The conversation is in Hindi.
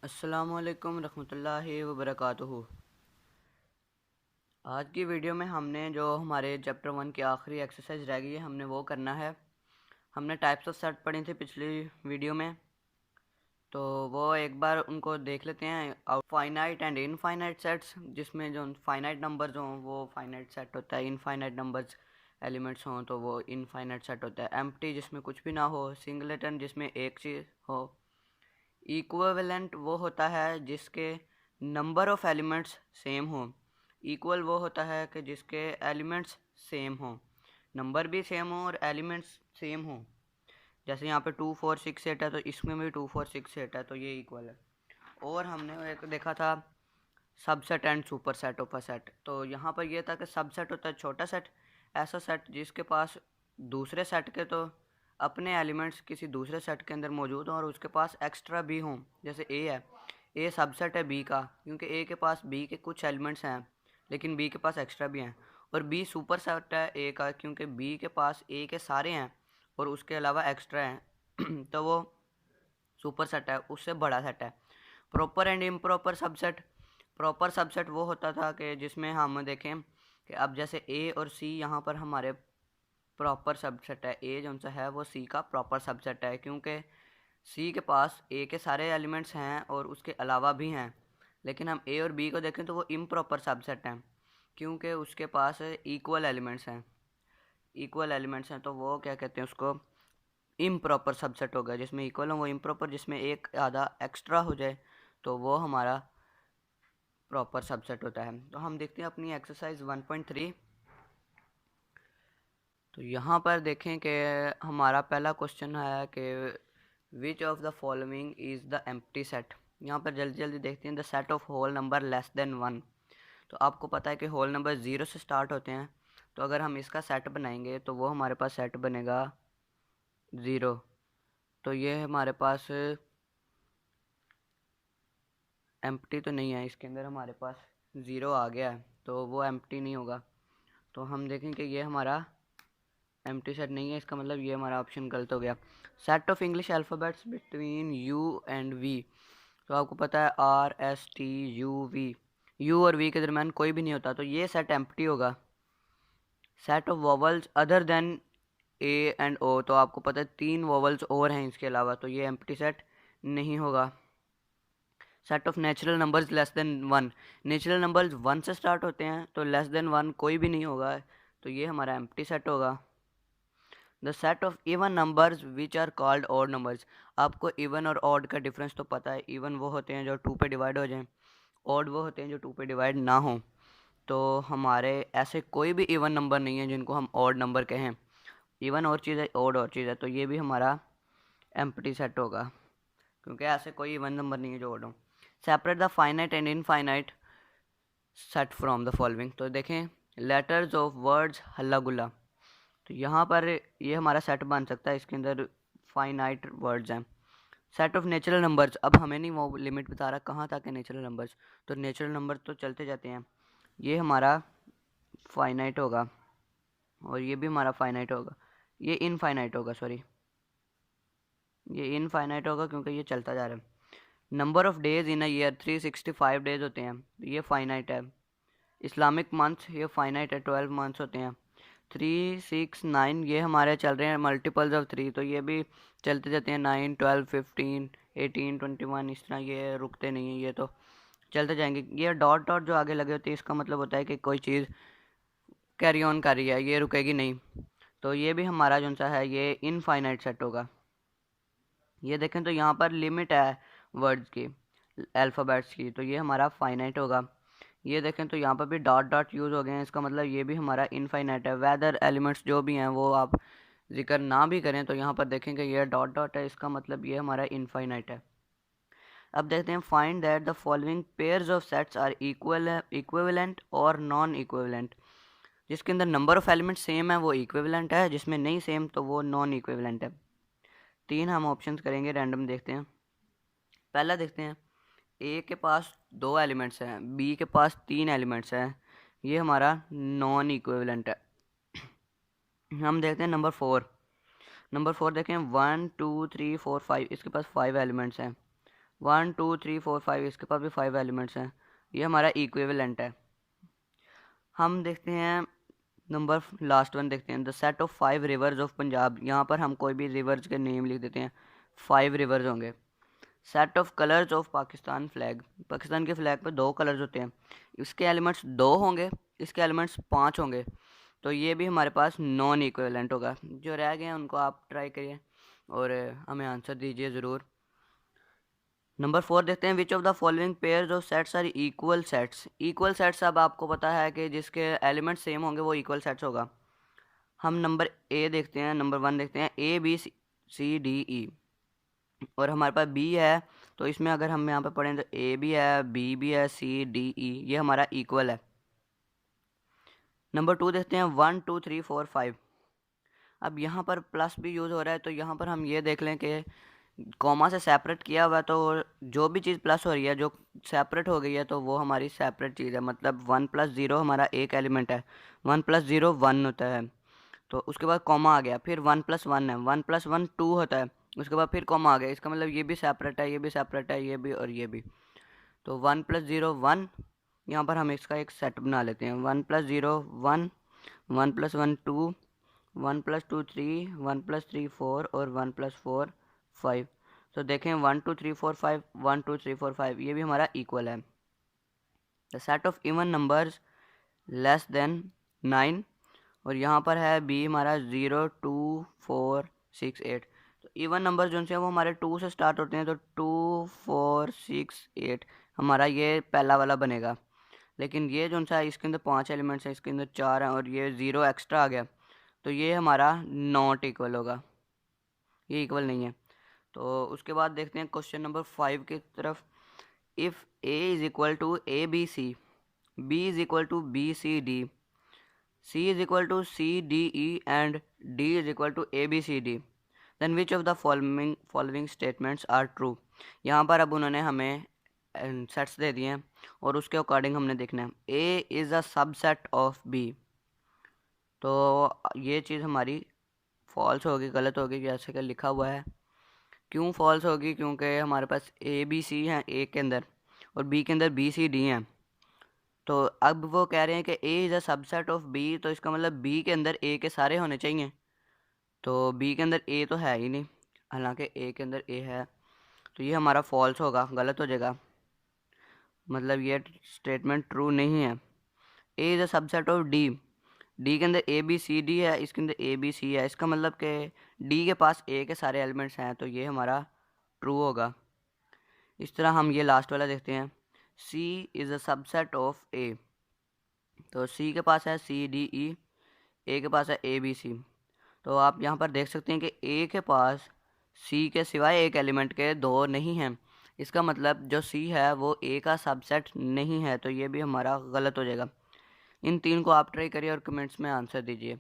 अस्सलामुअलैकुम रहमतुल्लाहि वबरकातुहू। आज की वीडियो में हमने जो हमारे चैप्टर 1 की आखिरी एक्सरसाइज रह गई है हमने वो करना है। हमने टाइप्स ऑफ सेट पढ़ी थी पिछली वीडियो में, तो वो एक बार उनको देख लेते हैं। फाइनाइट एंड इनफाइनाइट सेट्स, जिसमें जो फाइनाइट नंबर्स हों वो फाइनाइट सेट होता है, इनफाइनाइट नंबर्स एलिमेंट्स हों तो वो इनफाइनाइट सेट होता है। एम्प्टी जिसमें कुछ भी ना हो, सिंगलेटन जिसमें एक चीज़ हो। इक्विवेलेंट वो होता है जिसके नंबर ऑफ एलिमेंट्स सेम हो। इक्वल वो होता है कि जिसके एलिमेंट्स सेम हो, नंबर भी सेम हो और एलिमेंट्स सेम हो। जैसे यहाँ पे 2 4 6 8 है तो इसमें भी 2 4 6 8 है, तो ये इक्वल है। और हमने एक देखा था subset and super set of a set. तो यहाँ पर ये था कि सबसेट होता है छोटा सेट, ऐसा सेट जिसके पास दूसरे सेट के तो अपने एलिमेंट्स किसी दूसरे सेट के अंदर मौजूद हों और उसके पास एक्स्ट्रा भी हों। जैसे ए है, ए सबसेट है बी का, क्योंकि ए के पास बी के कुछ एलिमेंट्स हैं लेकिन बी के पास एक्स्ट्रा भी हैं। और बी सुपर सेट है ए का, क्योंकि बी के पास ए के सारे हैं और उसके अलावा एक्स्ट्रा हैं तो वो सुपर सेट है, उससे बड़ा सेट है। Proper and improper subset, proper subset वो होता था कि जिसमें हम देखें कि अब जैसे ए और सी यहाँ पर हमारे प्रॉपर सबसेट है। ए जो सा है वो सी का प्रॉपर सबसेट है, क्योंकि सी के पास ए के सारे एलिमेंट्स हैं और उसके अलावा भी हैं। लेकिन हम ए और बी को देखें तो वो इम्प्रॉपर सबसेट हैं, क्योंकि उसके पास इक्वल एलिमेंट्स हैं। इक्वल एलिमेंट्स हैं तो वो क्या कहते हैं, उसको इम्प्रॉपर सबसेट हो गया। जिसमें इक्वल हो वो इम्प्रॉपर, जिसमें एक आधा एक्स्ट्रा हो जाए तो वो हमारा प्रॉपर सबसेट होता है। तो हम देखते हैं अपनी एक्सरसाइज 1.3। तो यहाँ पर देखें कि हमारा पहला क्वेश्चन है कि which of the following is the empty set. यहाँ पर जल्दी जल्दी देखते हैं। The set of whole number less than 1। तो आपको पता है कि होल नंबर 0 से स्टार्ट होते हैं, तो अगर हम इसका सेट बनाएंगे तो वो हमारे पास सेट बनेगा 0। तो ये हमारे पास एम्प्टी तो नहीं है, इसके अंदर हमारे पास 0 आ गया है तो वो एम्प्टी नहीं होगा। तो हम देखें कि ये हमारा एम्प्टी सेट नहीं है, इसका मतलब ये हमारा ऑप्शन गलत हो गया। Set of English alphabets between U and V. तो आपको पता है RSTUV, यू और वी के दरम्यान कोई भी नहीं होता, तो ये सेट एम्प्टी होगा। Set of vowels other than A and O. तो आपको पता है 3 वॉवल्स और हैं इसके अलावा, तो ये एम्प्टी सेट नहीं होगा। Set of natural numbers less than 1। Natural numbers 1 से स्टार्ट होते हैं तो लेस देन 1 कोई भी नहीं होगा, तो ये हमारा एम्प्टी सेट होगा। The set of even numbers which are called odd numbers. आपको इवन और ऑड का डिफरेंस तो पता है। इवन वो होते हैं जो 2 पे डिवाइड हो जाएं, ऑड वो होते हैं जो 2 पे डिवाइड ना हो। तो हमारे ऐसे कोई भी इवन नंबर नहीं है जिनको हम ऑड नंबर कहें। इवन और चीज़ है, ऑड और चीज़ है, तो ये भी हमारा एम्प्टी सेट होगा, क्योंकि ऐसे कोई इवन नंबर नहीं है जो ऑड हो। Separate the finite and infinite set from the following. तो देखें लेटर्स ऑफ वर्ड्स हल्ला गुल्ला, तो यहाँ पर ये हमारा सेट बन सकता है, इसके अंदर फाइनाइट वर्ड्स हैं। सेट ऑफ नेचुरल नंबर्स, अब हमें नहीं वो लिमिट बता रहा कहाँ तक है नेचुरल नंबर्स, तो नेचुरल नंबर तो चलते जाते हैं। ये हमारा फाइनाइट होगा और ये भी हमारा फाइनाइट होगा। ये इनफाइनाइट होगा, सॉरी, ये इनफाइनाइट होगा क्योंकि ये चलता जा रहा है। Number of days in a year 365 days होते हैं, तो ये फाइनाइट है। इस्लामिक मंथ्स ये फाइनाइट है, 12 मंथ्स होते हैं। 3 6 9 ये हमारे चल रहे हैं मल्टीपल्स ऑफ 3, तो ये भी चलते जाते हैं। 9 12 15 18 21 इस तरह ये रुकते नहीं हैं, ये तो चलते जाएंगे। ये डॉट डॉट जो आगे लगे होते हैं इसका मतलब होता है कि कोई चीज़ कैरी ऑन कर रही है, ये रुकेगी नहीं। तो ये भी हमारा जो सा है ये इनफाइनाइट सेट होगा। ये देखें तो यहाँ पर लिमिट है वर्ड्स की, अल्फ़ाबेट्स की, तो ये हमारा फाइनाइट होगा। ये देखें तो यहाँ पर भी डॉट डॉट यूज़ हो गए हैं, इसका मतलब ये भी हमारा इनफाइनाइट है। वेदर एलिमेंट्स जो भी हैं वो आप जिक्र ना भी करें तो यहाँ पर देखेंगे ये डॉट डॉट है, इसका मतलब ये हमारा इनफाइनाइट है। अब देखते हैं find that the following pairs of sets are equivalent और नॉन इक्विवेलेंट। जिसके अंदर नंबर ऑफ एलिमेंट सेम है वो इक्विवेलेंट है, जिसमें नहीं सेम तो वो नॉन इक्विवेलेंट है। 3 हम ऑप्शंस करेंगे रैंडम, देखते हैं। पहला देखते हैं, ए के पास 2 एलिमेंट्स हैं, बी के पास 3 एलिमेंट्स हैं, ये हमारा नॉन इक्विवेलेंट है। हम देखते हैं नंबर 4। नंबर 4 देखें 1 2 3 4 5, इसके पास 5 एलिमेंट्स हैं, 1 2 3 4 5, इसके पास भी 5 एलिमेंट्स हैं, ये हमारा इक्विवेलेंट है। हम देखते हैं नंबर लास्ट वन देखते हैं, the set of 5 reverse of Punjab. यहाँ पर हम कोई भी रिवर्स के नेम लिख देते हैं, 5 रिवर्स होंगे। Set of colours of Pakistan flag, Pakistan के फ्लैग पे 2 कलर्स होते हैं, इसके एलिमेंट्स 2 होंगे, इसके एलिमेंट्स 5 होंगे, तो ये भी हमारे पास नॉन इक्विवेलेंट होगा। जो रह गए हैं उनको आप ट्राई करिए और हमें आंसर दीजिए ज़रूर। नंबर 4 देखते हैं, which of the following pairs of sets are equal sets. Equal sets अब आपको पता है कि जिसके एलिमेंट सेम होंगे वो इक्वल सेट्स होगा। हम नंबर ए देखते हैं, नंबर 1 देखते हैं, ए बी सी डी ई, और हमारे पास बी है, तो इसमें अगर हम यहाँ पे पढ़ें तो ए भी है, बी भी है, सी डी ई, ये हमारा इक्वल है। नंबर 2 देखते हैं, 1 2 3 4 5। अब यहाँ पर प्लस भी यूज़ हो रहा है, तो यहाँ पर हम ये देख लें कि कॉमा से सेपरेट किया हुआ है, तो जो भी चीज़ प्लस हो रही है, जो सेपरेट हो गई है, तो वो हमारी सेपरेट चीज़ है। मतलब 1 + 0 हमारा एक एलिमेंट है, 1 + 0 1 होता है, तो उसके बाद कॉमा आ गया, फिर 1 + 1 है, 1 + 1 2 होता है, उसके बाद फिर कॉमा आ गया, इसका मतलब ये भी सेपरेट है, ये भी सेपरेट है, ये भी और ये भी। तो 1 + 0 1, यहाँ पर हम इसका एक सेट बना लेते हैं, 1 + 0 1, 1 + 1 2, 1 + 2 3, 1 + 3 4 और 1 + 4 5। तो देखें 1 2 3 4 5, 1 2 3 4 5, ये भी हमारा इक्वल है। The set of even numbers less than 9, और यहाँ पर है बी हमारा 0 2 4 6 8। तो इवन नंबर जो से वो हमारे 2 से स्टार्ट होते हैं, तो 2 4 6 8 हमारा ये पहला वाला बनेगा। लेकिन ये जो सा है इसके अंदर 5 एलिमेंट्स हैं, इसके अंदर 4 हैं, और ये 0 एक्स्ट्रा आ गया, तो ये हमारा नॉट इक्वल होगा, ये इक्वल नहीं है। तो उसके बाद देखते हैं क्वेश्चन नंबर 5 की तरफ। If A is equal to A B C, B is equal to B C D, C is equal to C D E and D is equal to A B C D, then which of the following statements are true। यहाँ पर अब उन्होंने हमें सेट्स दे दिए हैं और उसके अकॉर्डिंग हमने देखना है। A is a subset of B, तो ये चीज़ हमारी फॉल्स होगी, गलत होगी, जैसे कि लिखा हुआ है। क्यों फॉल्स होगी? क्योंकि हमारे पास A B C हैं A के अंदर और B के अंदर B C D हैं। तो अब वो कह रहे हैं कि A is a subset of B, तो इसका मतलब बी के अंदर ए के सारे होने चाहिए, तो बी के अंदर ए तो है ही नहीं, हालांकि ए के अंदर ए है, तो ये हमारा फॉल्स होगा, गलत हो जाएगा, मतलब ये स्टेटमेंट ट्रू नहीं है। ए is a subset of D, D के अंदर ए बी सी डी है, इसके अंदर ए बी सी है, इसका मतलब कि डी के पास ए के सारे एलिमेंट्स हैं, तो ये हमारा ट्रू होगा। इस तरह हम ये लास्ट वाला देखते हैं, सी इज़ अ सबसेट ऑफ ए, तो सी के पास है सी डी ई, ए के पास है ए बी सी। तो आप यहाँ पर देख सकते हैं कि ए के पास सी के सिवाय एक एलिमेंट के 2 नहीं हैं, इसका मतलब जो सी है वो ए का सबसेट नहीं है, तो ये भी हमारा गलत हो जाएगा। इन 3 को आप ट्राई करिए और कमेंट्स में आंसर दीजिए।